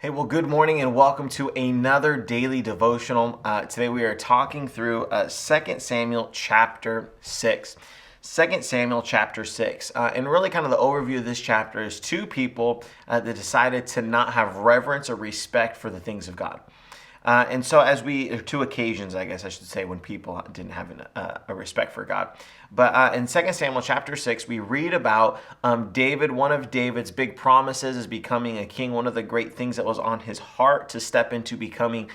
Hey, well, good morning and welcome to another daily devotional. Today we are talking through 2 Samuel chapter 6. 2 Samuel chapter 6. And really kind of the overview of this chapter is two people that decided to not have reverence or respect for the things of God. And so two occasions, I guess I should say, when people didn't have a respect for God. But in 2 Samuel chapter 6, we read about David. One of David's big promises is becoming a king. One of the great things that was on his heart to step into becoming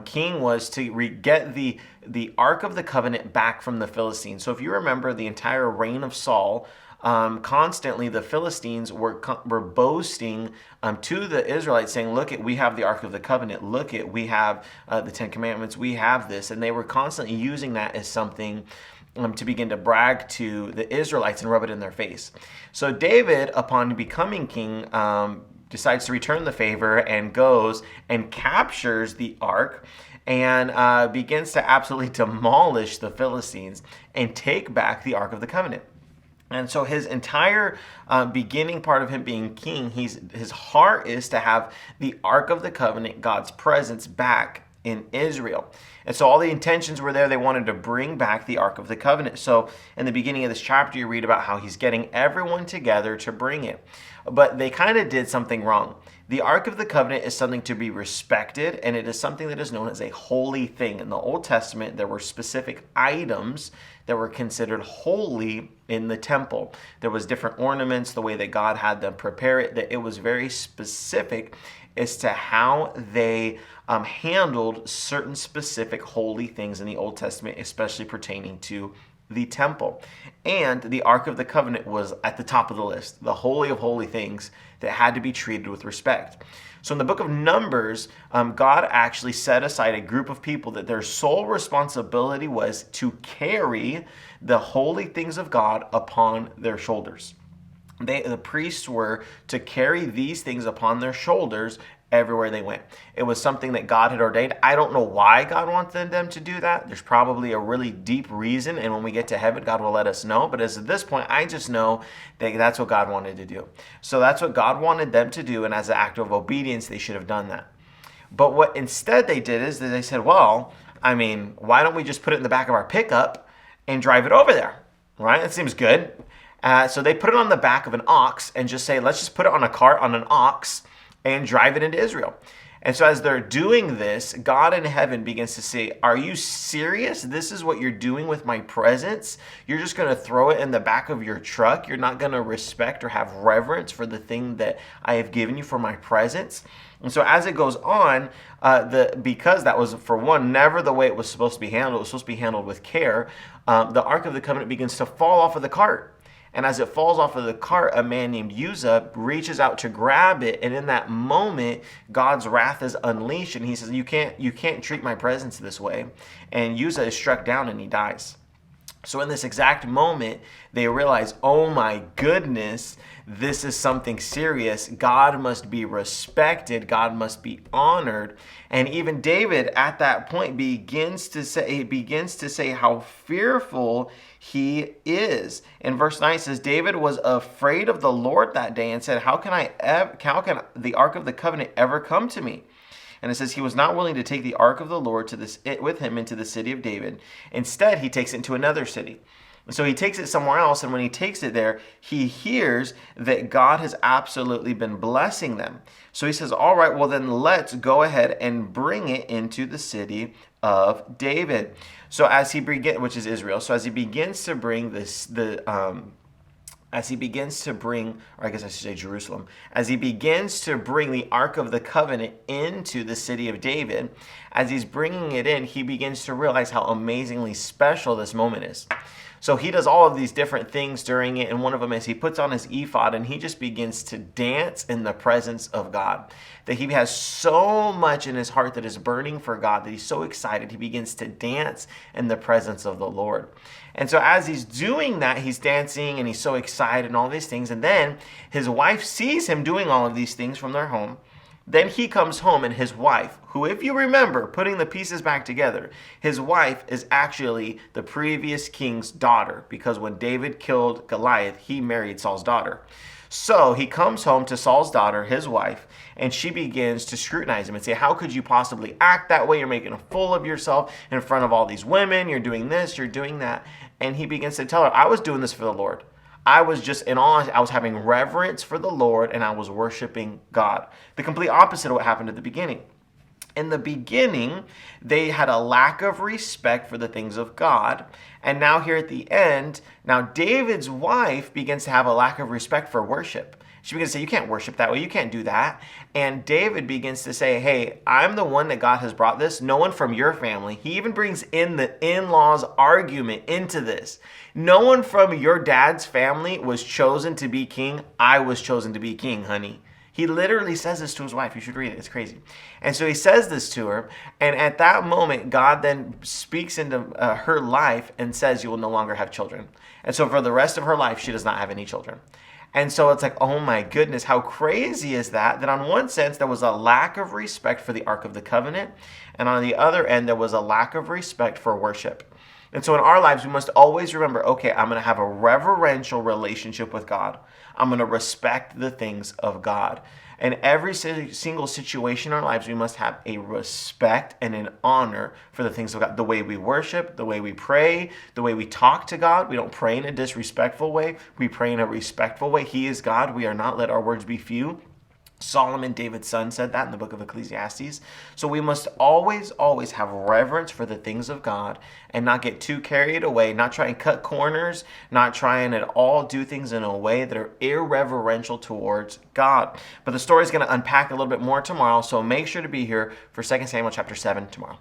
king was to get the Ark of the Covenant back from the Philistines. So if you remember the entire reign of Saul, constantly the Philistines were boasting to the Israelites, saying, "Look, we have the Ark of the Covenant. Look, we have the Ten Commandments. We have this," and they were constantly using that as something to begin to brag to the Israelites and rub it in their face. So David, upon becoming king, decides to return the favor and goes and captures the ark and begins to absolutely demolish the Philistines and take back the Ark of the Covenant. And so his entire beginning part of him being king, his heart is to have the Ark of the Covenant, God's presence, back in Israel. And so all the intentions were there. They wanted to bring back the Ark of the Covenant. So in the beginning of this chapter, you read about how he's getting everyone together to bring it. But they kind of did something wrong. The Ark of the Covenant is something to be respected, and it is something that is known as a holy thing. In the Old Testament, there were specific items that were considered holy in the temple. There was different ornaments, the way that God had them prepare it, that it was very specific as to how they handled certain specific holy things in the Old Testament, especially pertaining to the temple. And the Ark of the Covenant was at the top of the list, the holy of holy things that had to be treated with respect. So in the book of Numbers, God actually set aside a group of people that their sole responsibility was to carry the holy things of God upon their shoulders. The priests were to carry these things upon their shoulders everywhere they went. It was something that God had ordained. I don't know why God wanted them to do that. There's probably a really deep reason, and when we get to heaven, God will let us know. But as of this point, I just know that that's what God wanted to do. So that's what God wanted them to do, and as an act of obedience, they should have done that. But what instead they did is that they said, well, why don't we just put it in the back of our pickup and drive it over there, right? That seems good. So they put it on the back of an ox and just say, let's just put it on a cart on an ox and drive it into Israel. And so as they're doing this, God in heaven begins to say, are you serious? This is what you're doing with my presence? You're just going to throw it in the back of your truck? You're not going to respect or have reverence for the thing that I have given you for my presence? And so as it goes on, because that was, for one, never the way it was supposed to be handled, it was supposed to be handled with care, the Ark of the Covenant begins to fall off of the cart. And as it falls off of the cart, a man named Uzzah reaches out to grab it. And in that moment, God's wrath is unleashed. And he says, you can't treat my presence this way. And Uzzah is struck down and he dies. So in this exact moment, they realize, oh my goodness, this is something serious. God must be respected. God must be honored. And even David at that point begins to say how fearful he is. In verse 9 it says, David was afraid of the Lord that day and said, how can the Ark of the Covenant ever come to me? And it says he was not willing to take the Ark of the Lord with him into the city of David. Instead, he takes it into another city. So he takes it somewhere else, and when he takes it there, he hears that God has absolutely been blessing them. So he says, all right, well then let's go ahead and bring it into the city of David. So as he which is Israel. So as he begins to bring Jerusalem, as he begins to bring the Ark of the Covenant into the city of David, as he's bringing it in, he begins to realize how amazingly special this moment is. So he does all of these different things during it, and one of them is he puts on his ephod and he just begins to dance in the presence of God. That he has so much in his heart that is burning for God that he's so excited he begins to dance in the presence of the Lord. And so as he's doing that, he's dancing and he's so excited and all these things. And then his wife sees him doing all of these things from their home. Then he comes home and his wife, who, if you remember, putting the pieces back together, his wife is actually the previous king's daughter, because when David killed Goliath, he married Saul's daughter. So he comes home to Saul's daughter, his wife, and she begins to scrutinize him and say, how could you possibly act that way? You're making a fool of yourself in front of all these women. You're doing this, you're doing that. And he begins to tell her, I was doing this for the Lord. I was just in awe. I was having reverence for the Lord, and I was worshiping God. The complete opposite of what happened at the beginning. In the beginning, they had a lack of respect for the things of God. And now here at the end, now David's wife begins to have a lack of respect for worship. She begins to say, you can't worship that way. You can't do that. And David begins to say, hey, I'm the one that God has brought this. No one from your family. He even brings in the in-laws argument into this. No one from your dad's family was chosen to be king. I was chosen to be king, honey. He literally says this to his wife. You should read it. It's crazy. And so he says this to her. And at that moment, God then speaks into her life and says, you will no longer have children. And so for the rest of her life, she does not have any children. And so it's like, oh my goodness, how crazy is that? That on one sense, there was a lack of respect for the Ark of the Covenant. And on the other end, there was a lack of respect for worship. And so in our lives, we must always remember, okay, I'm going to have a reverential relationship with God. I'm going to respect the things of God. And every single situation in our lives, we must have a respect and an honor for the things of God. The way we worship, the way we pray, the way we talk to God. We don't pray in a disrespectful way. We pray in a respectful way. He is God. We are not. Let our words be few. Solomon, David's son, said that in the book of Ecclesiastes. So we must always, always have reverence for the things of God and not get too carried away, not try and cut corners, not try and at all do things in a way that are irreverential towards God. But the story is going to unpack a little bit more tomorrow, so make sure to be here for 2 Samuel chapter 7 tomorrow.